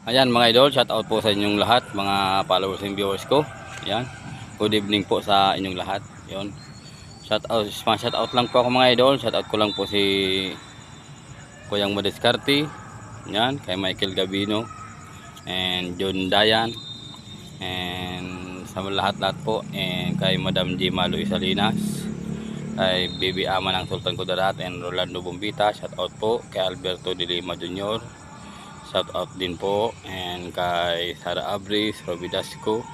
Ayan mga idol, shout out po sa inyong lahat, mga followers and viewers ko. Ayan. Good evening po sa inyong lahat. 'Yon. Shout out lang po ako mga idol. Shout out ko lang po si Kuyang Modescarte. Ayan, kay Michael Gabino and John Dayan and sa lahat-lahat po, and kay Madam G Malo Isalinas, kay Bibi Ama ng Sultan Kudarat and Rolando Bombita. Shout out po kay Alberto de Lima Jr. Shout out din po and kay Sara Abris, Roby Dasco.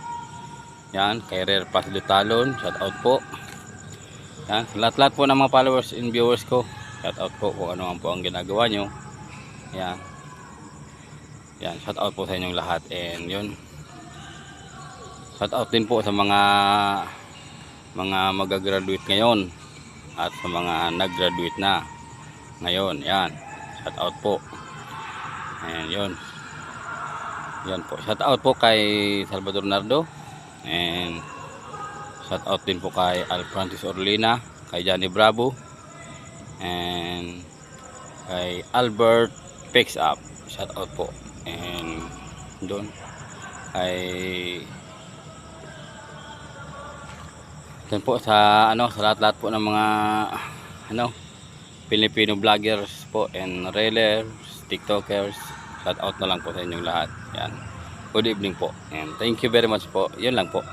Yan, kay Rare Paz Lutalon, shout out po. Yan, lahat-lahat po ng mga followers and viewers ko. Shout out po kung ano man po ang ginagawa nyo. Yan. Yan, shout out po sa inyong lahat. And yun. Shout out din po sa mga magagraduate ngayon at sa mga nag-graduate na ngayon. Yan. Shout out po. And yun. Yan po. Shout out po kay Salvador Nardo. And shout out din po kay Al Francis Orlina, kay Johnny Bravo, and kay Albert Picks Up. Shout out po. And doon kay doon po sa sa lahat-lahat po ng mga Filipino vloggers po and railers, TikTokers. Shout out na lang po sa inyong lahat. Yan. Good evening po. And thank you very much po. Yun lang po.